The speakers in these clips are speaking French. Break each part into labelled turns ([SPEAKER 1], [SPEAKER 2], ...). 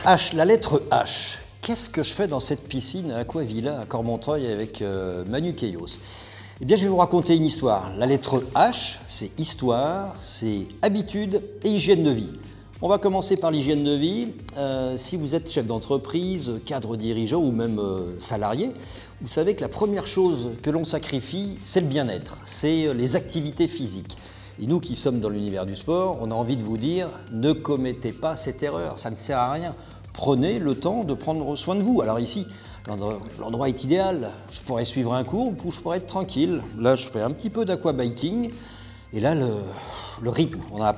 [SPEAKER 1] H, la lettre H. Qu'est-ce que je fais dans cette piscine à Aquavilla, à Cormontreuil, avec Manu Keios? Eh bien, je vais vous raconter une histoire. La lettre H, c'est histoire, c'est habitude et hygiène de vie. On va commencer par l'hygiène de vie. Si vous êtes chef d'entreprise, cadre dirigeant ou même salarié, vous savez que la première chose que l'on sacrifie, c'est le bien-être, c'est les activités physiques. Et nous qui sommes dans l'univers du sport, on a envie de vous dire, ne commettez pas cette erreur, ça ne sert à rien. Prenez le temps de prendre soin de vous. Alors ici, l'endroit est idéal. Je pourrais suivre un cours où je pourrais être tranquille. Là, je fais un petit peu d'aquabiking. Et là, le rythme, on en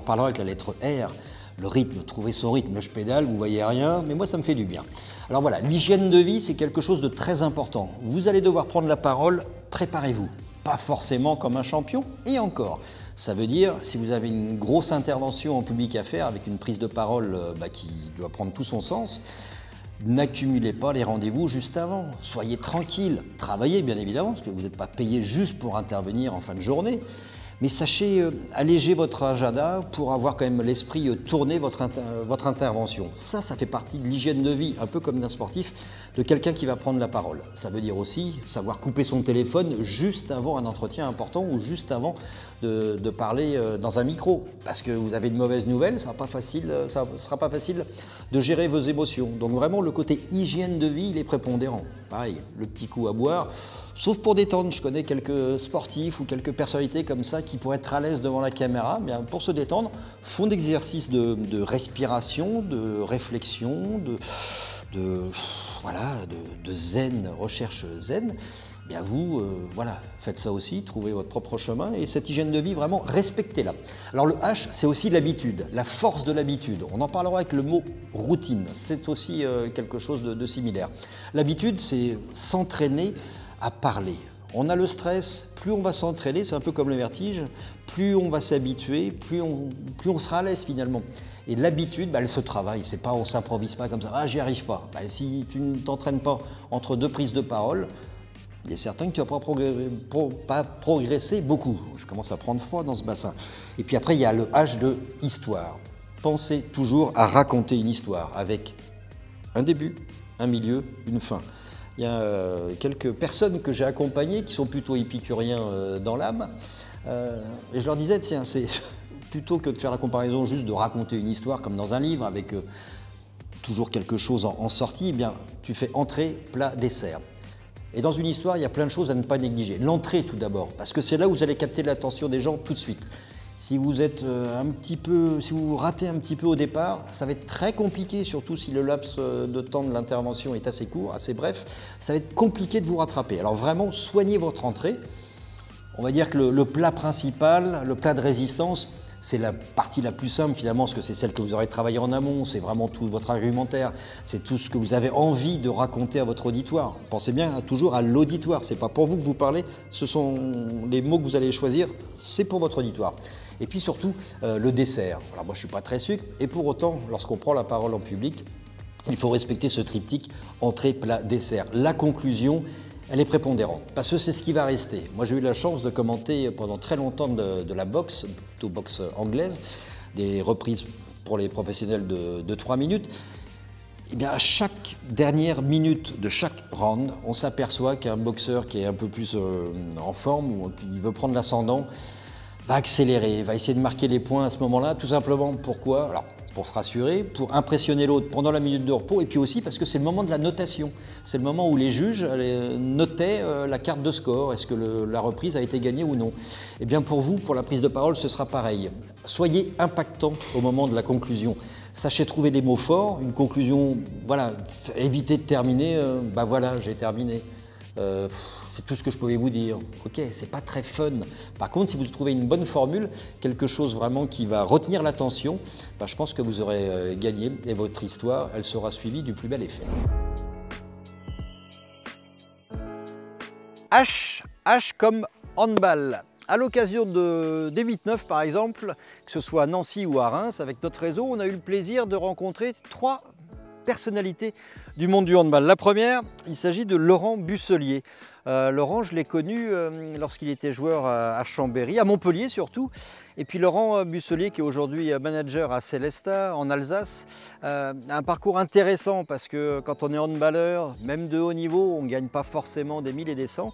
[SPEAKER 1] parlera avec la lettre R. Le rythme, trouver son rythme. Je pédale, vous voyez rien, mais moi, ça me fait du bien. Alors voilà, l'hygiène de vie, c'est quelque chose de très important. Vous allez devoir prendre la parole, préparez-vous. Pas forcément comme un champion, et encore. Ça veut dire, si vous avez une grosse intervention en public à faire, avec une prise de parole qui doit prendre tout son sens, n'accumulez pas les rendez-vous juste avant. Soyez tranquille, travaillez bien évidemment, parce que vous n'êtes pas payé juste pour intervenir en fin de journée. Mais sachez alléger votre agenda pour avoir quand même l'esprit tourné votre intervention. Ça fait partie de l'hygiène de vie, un peu comme d'un sportif, de quelqu'un qui va prendre la parole. Ça veut dire aussi savoir couper son téléphone juste avant un entretien important ou juste avant de parler dans un micro. Parce que vous avez de mauvaises nouvelles, ça ne sera pas facile de gérer vos émotions. Donc vraiment, le côté hygiène de vie, il est prépondérant. Pareil, le petit coup à boire, sauf pour détendre. Je connais quelques sportifs ou quelques personnalités comme ça qui pourraient être à l'aise devant la caméra. Bien, pour se détendre, font d'exercices de respiration, de réflexion, de zen, recherche zen. Bien vous, faites ça aussi, trouvez votre propre chemin et cette hygiène de vie, vraiment, respectez-la. Alors le H, c'est aussi l'habitude, la force de l'habitude. On en parlera avec le mot routine, c'est aussi quelque chose de similaire. L'habitude, c'est s'entraîner à parler. On a le stress, plus on va s'entraîner, c'est un peu comme le vertige, plus on va s'habituer, plus on sera à l'aise finalement. Et l'habitude, elle se travaille, c'est pas on s'improvise pas comme ça, ah j'y arrive pas. Si tu ne t'entraînes pas entre deux prises de parole, il est certain que tu vas pas progresser beaucoup. Je commence à prendre froid dans ce bassin. Et puis après, il y a le H de histoire. Pensez toujours à raconter une histoire avec un début, un milieu, une fin. Il y a quelques personnes que j'ai accompagnées qui sont plutôt épicuriens dans l'âme. Et je leur disais, tiens, c'est plutôt que de faire la comparaison juste de raconter une histoire comme dans un livre avec toujours quelque chose en sortie, eh bien, tu fais entrée, plat, dessert. Et dans une histoire, il y a plein de choses à ne pas négliger. L'entrée tout d'abord, parce que c'est là où vous allez capter l'attention des gens tout de suite. Si vous ratez un petit peu au départ, ça va être très compliqué, surtout si le laps de temps de l'intervention est assez court, assez bref, ça va être compliqué de vous rattraper. Alors vraiment, soignez votre entrée. On va dire que le plat principal, le plat de résistance, c'est la partie la plus simple finalement, parce que c'est celle que vous aurez travaillé en amont, c'est vraiment tout votre argumentaire, c'est tout ce que vous avez envie de raconter à votre auditoire. Pensez bien toujours à l'auditoire, c'est pas pour vous que vous parlez, ce sont les mots que vous allez choisir, c'est pour votre auditoire. Et puis surtout, le dessert. Alors moi je suis pas très sucre, et pour autant, lorsqu'on prend la parole en public, il faut respecter ce triptyque entrée, plat, dessert. La conclusion, elle est prépondérante, parce que c'est ce qui va rester. Moi, j'ai eu la chance de commenter pendant très longtemps de la boxe, plutôt boxe anglaise, des reprises pour les professionnels de 3 minutes. Et bien, à chaque dernière minute de chaque round, on s'aperçoit qu'un boxeur qui est un peu plus en forme ou qui veut prendre l'ascendant va accélérer, va essayer de marquer les points à ce moment-là, tout simplement. Pourquoi ? Alors, pour se rassurer, pour impressionner l'autre pendant la minute de repos, et puis aussi parce que c'est le moment de la notation. C'est le moment où les juges notaient la carte de score, est-ce que la reprise a été gagnée ou non. Et bien pour vous, pour la prise de parole, ce sera pareil. Soyez impactant au moment de la conclusion. Sachez trouver des mots forts, une conclusion, voilà, évitez de terminer, voilà, j'ai terminé. C'est tout ce que je pouvais vous dire. Ok, c'est pas très fun. Par contre, si vous trouvez une bonne formule, quelque chose vraiment qui va retenir l'attention, je pense que vous aurez gagné et votre histoire, elle sera suivie du plus bel effet. H comme handball. À l'occasion des 8-9 par exemple, que ce soit à Nancy ou à Reims, avec notre réseau, on a eu le plaisir de rencontrer 3 personnalités du monde du handball. La première, il s'agit de Laurent Busselier. Laurent, je l'ai connu lorsqu'il était joueur à Chambéry, à Montpellier surtout. Et puis Laurent Busselier, qui est aujourd'hui manager à Célestat, en Alsace, a un parcours intéressant parce que quand on est handballeur, même de haut niveau, on ne gagne pas forcément des 1000 et des 100.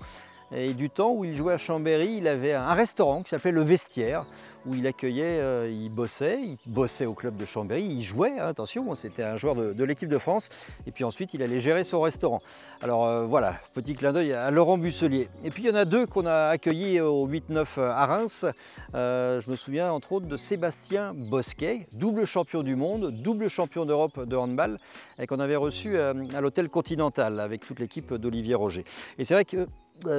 [SPEAKER 1] Et du temps où il jouait à Chambéry, il avait un restaurant qui s'appelait Le Vestiaire, où il accueillait, il bossait au club de Chambéry, il jouait, hein, attention, c'était un joueur de l'équipe de France, et puis ensuite il allait gérer son restaurant. Alors voilà, petit clin d'œil à Laurent Busselier. Et puis il y en a deux qu'on a accueillis au 8-9 à Reims. Je me souviens entre autres de Sébastien Bosquet, double champion du monde, double champion d'Europe de handball, et qu'on avait reçu à l'hôtel Continental avec toute l'équipe d'Olivier Roger. Et c'est vrai que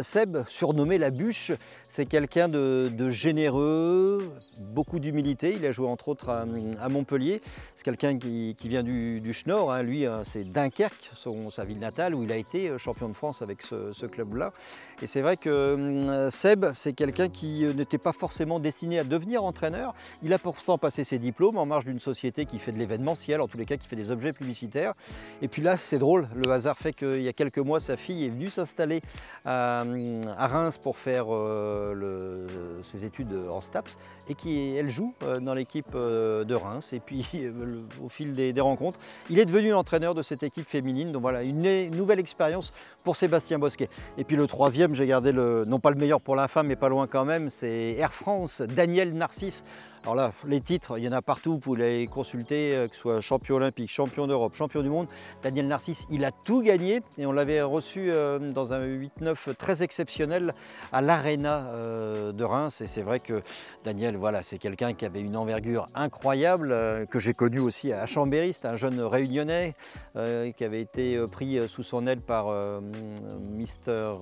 [SPEAKER 1] Seb, surnommé la bûche, c'est quelqu'un de généreux, beaucoup d'humilité. Il a joué entre autres à Montpellier. C'est quelqu'un qui vient du Schnorr, hein. Lui, c'est Dunkerque, sa ville natale, où il a été champion de France avec ce club-là. Et c'est vrai que Seb, c'est quelqu'un qui n'était pas forcément destiné à devenir entraîneur. Il a pourtant passé ses diplômes en marge d'une société qui fait de l'événementiel, en tous les cas qui fait des objets publicitaires. Et puis là, c'est drôle, le hasard fait qu'il y a quelques mois, sa fille est venue s'installer à Reims pour faire ses études en STAPS et elle joue dans l'équipe de Reims. Et puis au fil des rencontres, il est devenu l'entraîneur de cette équipe féminine. Donc voilà, une nouvelle expérience pour Sébastien Bosquet. Et puis le troisième, j'ai gardé non pas le meilleur pour la fin, mais pas loin quand même, c'est Air France, Daniel Narcisse. Alors là, les titres, il y en a partout, vous pouvez les consulter, que ce soit champion olympique, champion d'Europe, champion du monde. Daniel Narcisse, il a tout gagné et on l'avait reçu dans un 8-9 très exceptionnel à l'Arena de Reims. Et c'est vrai que Daniel, voilà, c'est quelqu'un qui avait une envergure incroyable, que j'ai connu aussi à Chambéry. C'était un jeune réunionnais qui avait été pris sous son aile par Mr.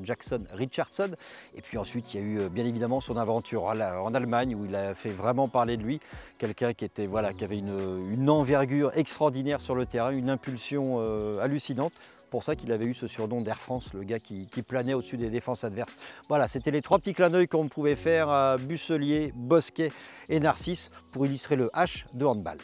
[SPEAKER 1] Jackson Richardson. Et puis ensuite, il y a eu bien évidemment son aventure en Allemagne où il a fait vraiment parler de lui, quelqu'un qui avait une envergure extraordinaire sur le terrain, une impulsion hallucinante. Pour ça qu'il avait eu ce surnom d'Air France, le gars qui planait au-dessus des défenses adverses. Voilà, c'était les trois petits clins d'œil qu'on pouvait faire à Busselier, Bosquet et Narcisse pour illustrer le H de handball.